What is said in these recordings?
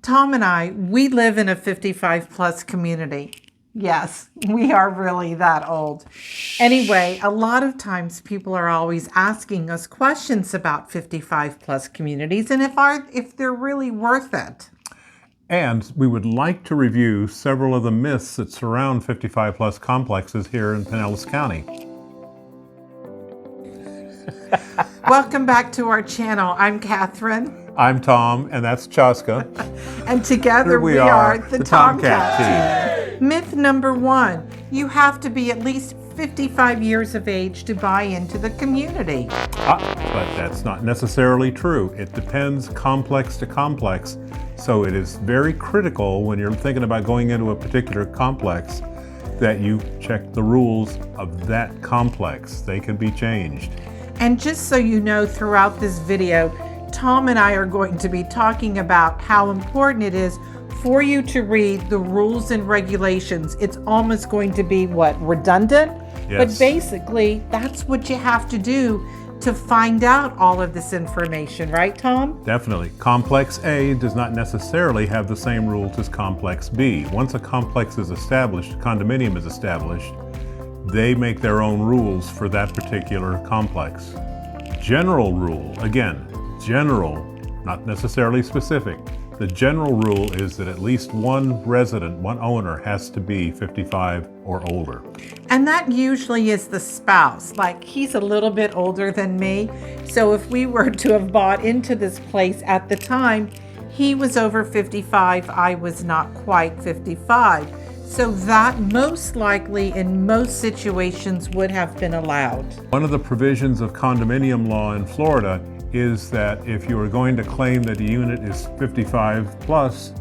Tom and I, we live in a 55 plus community. Yes, we are really that old. Anyway, a lot of times people are always asking us questions about 55 plus communities and if they're really worth it. And we would like to review several of the myths that surround 55 plus complexes here in Pinellas County. Welcome back to our channel. I'm Catherine. I'm Tom, and that's Chaska. And together we are the TomKat Team. Myth number 1, you have to be at least 55 years of age to buy into the community. But that's not necessarily true. It depends complex to complex. So it is very critical when you're thinking about going into a particular complex that you check the rules of that complex. They can be changed. And just so you know, throughout this video, Tom and I are going to be talking about how important it is for you to read the rules and regulations. It's almost going to be, redundant? Yes. But basically, that's what you have to do to find out all of this information, right, Tom? Definitely. Complex A does not necessarily have the same rules as Complex B. Once a complex is established, a condominium is established, they make their own rules for that particular complex. General rule, again, general, not necessarily specific. The general rule is that at least one resident, one owner, has to be 55 or older. And that usually is the spouse. Like, he's a little bit older than me. So if we were to have bought into this place at the time, he was over 55, I was not quite 55. So that most likely in most situations would have been allowed. One of the provisions of condominium law in Florida is that if you are going to claim that a unit is 55 plus,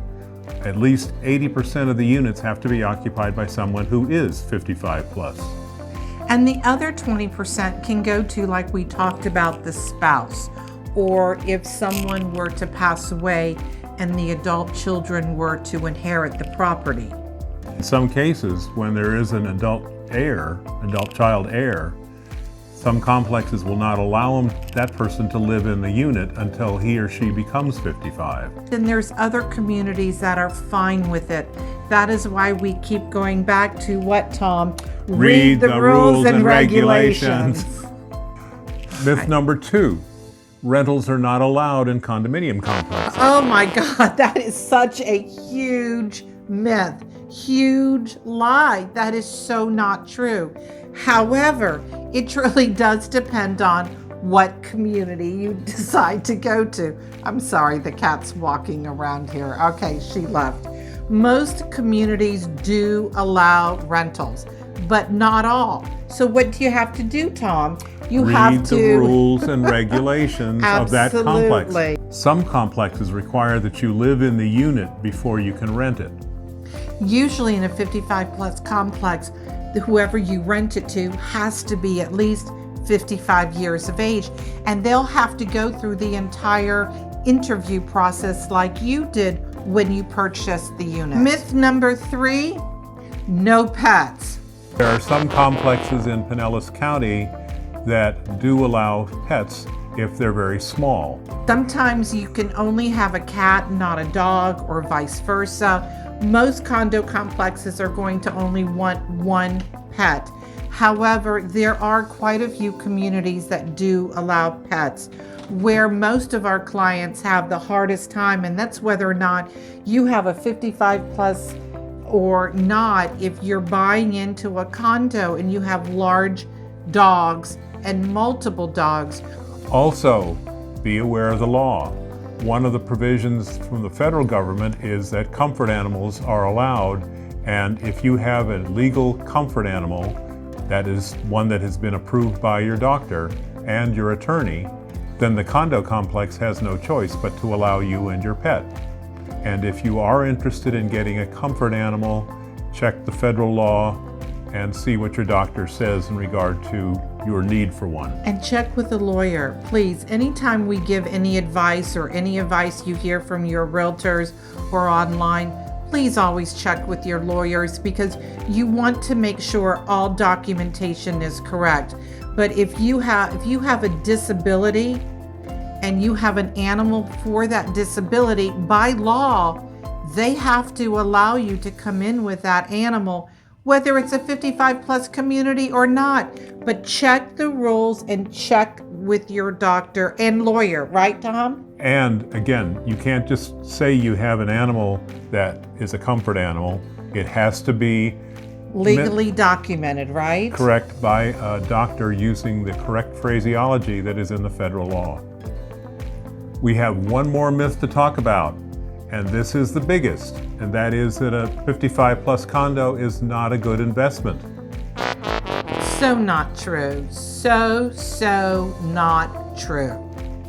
at least 80% of the units have to be occupied by someone who is 55 plus. And the other 20% can go to, like we talked about, the spouse, or if someone were to pass away and the adult children were to inherit the property. In some cases, when there is an adult child heir, some complexes will not allow that person to live in the unit until he or she becomes 55. Then there's other communities that are fine with it. That is why we keep going back to what, Tom? Read the rules and regulations. Myth number 2, rentals are not allowed in condominium complexes. Oh my God, that is such a huge myth. Huge lie. That is so not true. However, it truly does depend on what community you decide to go to. I'm sorry, the cat's walking around here. Okay, she left. Most communities do allow rentals, but not all. So what do you have to do, Tom? You have to read the rules and regulations of that complex. Some complexes require that you live in the unit before you can rent it. Usually in a 55 plus complex, whoever you rent it to has to be at least 55 years of age, and they'll have to go through the entire interview process like you did when you purchased the unit. Myth number 3, no pets. There are some complexes in Pinellas County that do allow pets if they're very small. Sometimes you can only have a cat, not a dog, or vice versa. Most condo complexes are going to only want one pet. However, there are quite a few communities that do allow pets. Where most of our clients have the hardest time, and that's whether or not you have a 55 plus or not, if you're buying into a condo and you have large dogs and multiple dogs. Also, be aware of the law. One of the provisions from the federal government is that comfort animals are allowed, and if you have a legal comfort animal, that is one that has been approved by your doctor and your attorney, then the condo complex has no choice but to allow you and your pet. And if you are interested in getting a comfort animal, check the federal law and see what your doctor says in regard to your need for one. And check with a lawyer, please. Anytime we give any advice or any advice you hear from your realtors or online, please always check with your lawyers, because you want to make sure all documentation is correct. But if you have a disability and you have an animal for that disability, by law, they have to allow you to come in with that animal, whether it's a 55 plus community or not. But check the rules and check with your doctor and lawyer, right, Tom? And again, you can't just say you have an animal that is a comfort animal. It has to be legally documented, right? Correct, by a doctor using the correct phraseology that is in the federal law. We have one more myth to talk about, and this is the biggest, and that is that a 55 plus condo is not a good investment. So not true. So not true.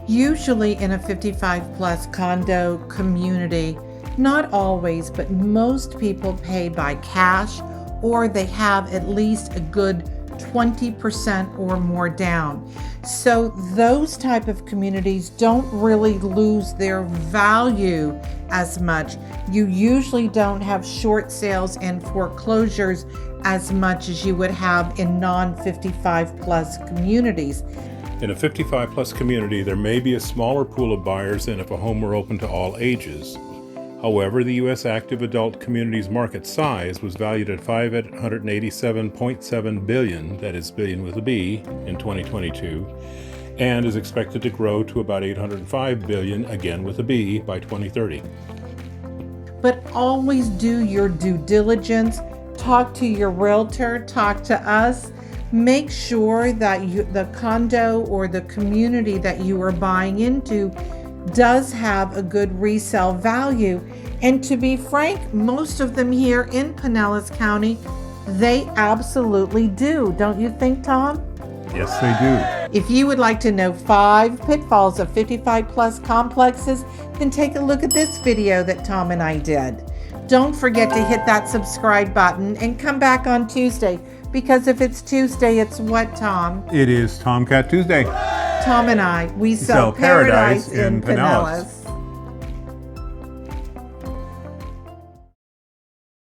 Usually in a 55 plus condo community, not always, but most people pay by cash, or they have at least a good 20% or more down. So those type of communities don't really lose their value as much. You usually don't have short sales and foreclosures as much as you would have in non-55 plus communities. In a 55 plus community, there may be a smaller pool of buyers than if a home were open to all ages. However, the U.S. active adult community's market size was valued at $587.7 billion, that is billion with a B, in 2022, and is expected to grow to about $805 billion, again with a B, by 2030. But always do your due diligence. Talk to your realtor, talk to us. Make sure that the condo or the community that you are buying into does have a good resale value. And to be frank, most of them here in Pinellas County, they absolutely do. Don't you think, Tom? Yes, they do. If you would like to know 5 pitfalls of 55 plus complexes, then take a look at this video that Tom and I did. Don't forget to hit that subscribe button and come back on Tuesday, because if it's Tuesday, it's what, Tom? It is TomKat Tuesday. Tom and I, we sell paradise in Pinellas.